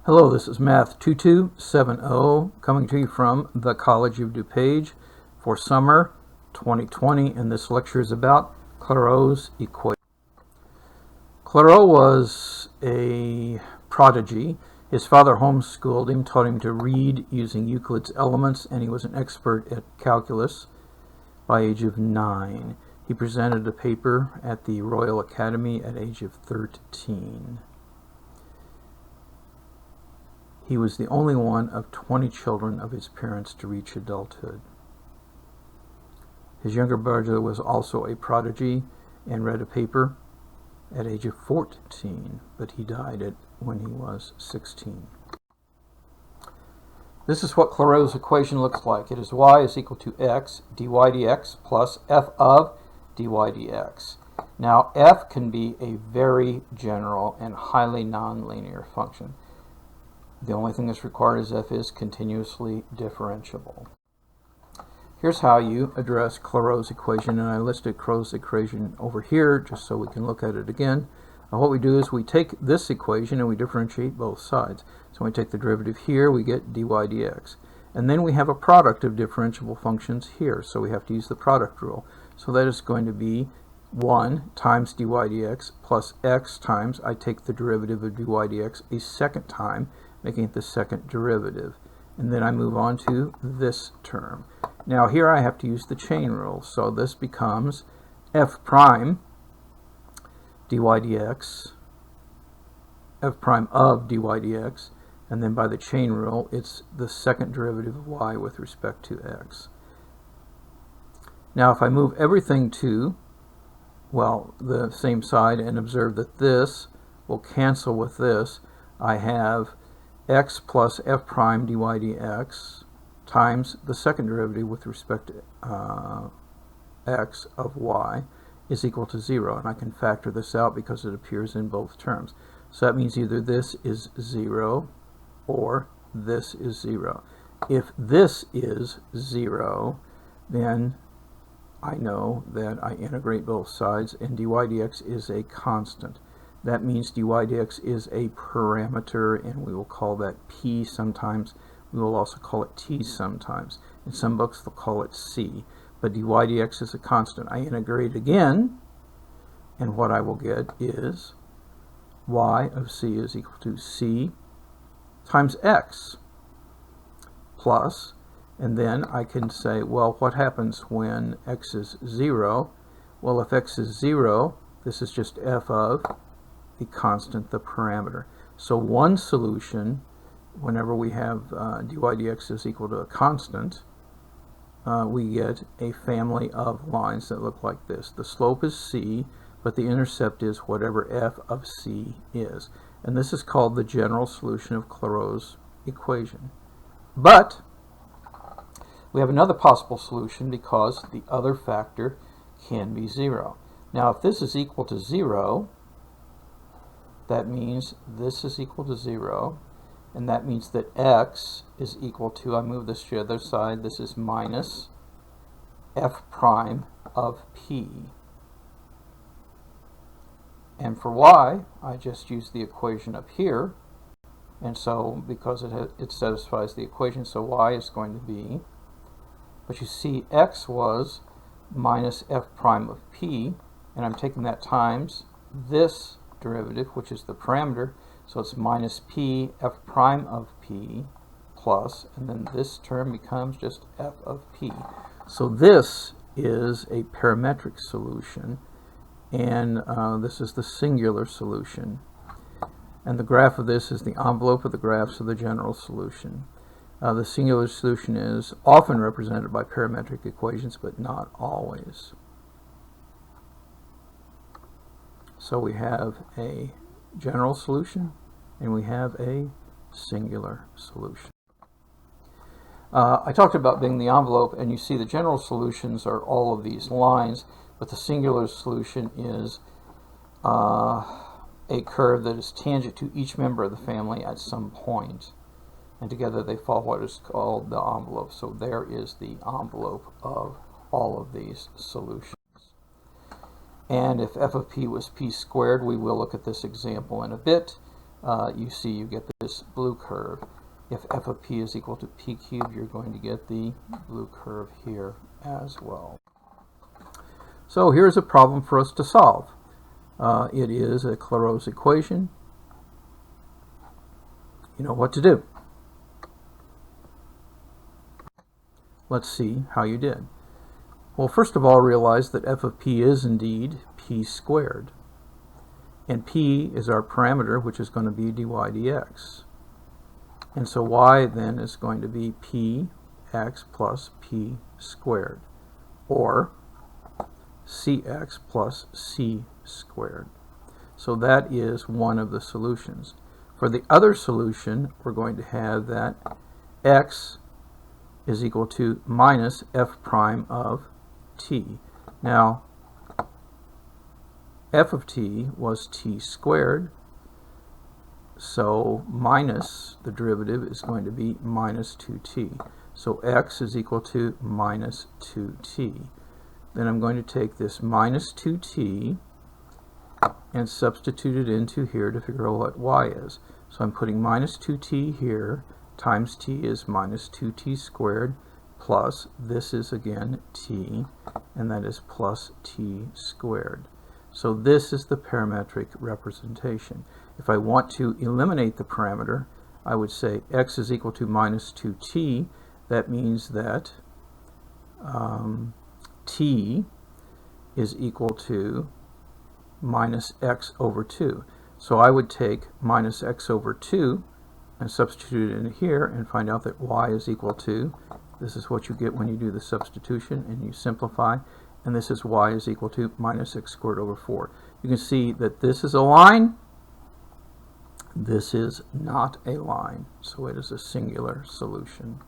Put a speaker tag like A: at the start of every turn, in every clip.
A: Hello, this is Math 2270 coming to you from the College of DuPage for summer 2020, and this lecture is about Chloros Equation. Chloros was a prodigy. His father homeschooled him, taught him to read using Euclid's Elements, and he was an expert at calculus by age of 9. He presented a paper at the Royal Academy at age of 13. He was the only one of 20 children of his parents to reach adulthood. His younger brother was also a prodigy and read a paper at age of 14, but he died when he was 16. This is what Chloros equation looks like. It is y is equal to x dy dx plus f of dy dx. Now f can be a very general and highly nonlinear function. The only thing that's required is f is continuously differentiable. Here's how you address Chloros equation, and I listed Chloros equation over here just so we can look at it again. What we do is we take this equation and we differentiate both sides. So when we take the derivative here, we get dy dx. And then we have a product of differentiable functions here, so we have to use the product rule. So that is going to be 1 times dy dx plus x times, I take the derivative of dy dx a second time, making it the second derivative. And then I move on to this term. Now here I have to use the chain rule. So this becomes f prime dy dx, f prime of dy dx, and then by the chain rule it's the second derivative of y with respect to x. Now if I move everything to, well, the same side and observe that this will cancel with this, I have x plus f prime dy dx times the second derivative with respect to x of y is equal to 0. And I can factor this out because it appears in both terms. So that means either this is 0 or this is 0. If this is 0, then I know that I integrate both sides, and dy dx is a constant. That means dy dx is a parameter, and we will call that p sometimes. We will also call it t sometimes. In some books they'll call it c. But dy dx is a constant. I integrate again, and what I will get is y of c is equal to c times x plus, and then I can say, well, what happens when x is 0? Well, if x is 0, this is just f of the constant, the parameter. So one solution, whenever we have dy dx is equal to a constant, we get a family of lines that look like this. The slope is c, but the intercept is whatever f of c is. And this is called the general solution of Chloros equation. But we have another possible solution because the other factor can be 0. Now if this is equal to 0, that means this is equal to 0, and that means that x is equal to, I move this to the other side, this is minus f prime of p. And for y, I just use the equation up here, and so because it satisfies the equation, so y is going to be, but you see x was minus f prime of p, and I'm taking that times this derivative, which is the parameter, so it's minus p f prime of p plus, and then this term becomes just f of p. So this is a parametric solution, and this is the singular solution. And the graph of this is the envelope of the graphs of the general solution. The singular solution is often represented by parametric equations, but not always. So we have a general solution and we have a singular solution. I talked about being the envelope, and you see the general solutions are all of these lines, but the singular solution is a curve that is tangent to each member of the family at some point, and together they form what is called the envelope. So there is the envelope of all of these solutions. And if f of p was p squared, we will look at this example in a bit. you see you get this blue curve. If f of p is equal to p cubed, you're going to get the blue curve here as well. So here's a problem for us to solve. It is a Chloros equation. You know what to do. Let's see how you did. Well, first of all, realize that f of p is indeed p squared. And p is our parameter, which is going to be dy dx. And so y then is going to be px plus p squared, or cx plus c squared. So that is one of the solutions. For the other solution, we're going to have that x is equal to minus f prime of t. Now, f of t was t squared, so minus the derivative is going to be minus 2t. So x is equal to minus 2t. Then I'm going to take this minus 2t and substitute it into here to figure out what y is. So I'm putting minus 2t here, times t is minus 2t squared, plus this is again t, and that is plus t squared. So this is the parametric representation. If I want to eliminate the parameter, I would say x is equal to minus 2t. That means that t is equal to minus x over 2. So I would take minus x over 2 and substitute it in here and find out that y is equal to, this is what you get when you do the substitution and you simplify, and this is y is equal to minus x squared over 4. You can see that this is a line, this is not a line, so it is a singular solution.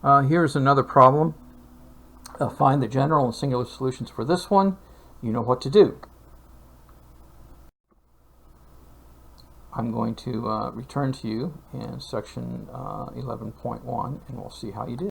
A: Here's another problem. Find the general and singular solutions for this one. You know what to do. I'm going to return to you in section 11.1 and we'll see how you did.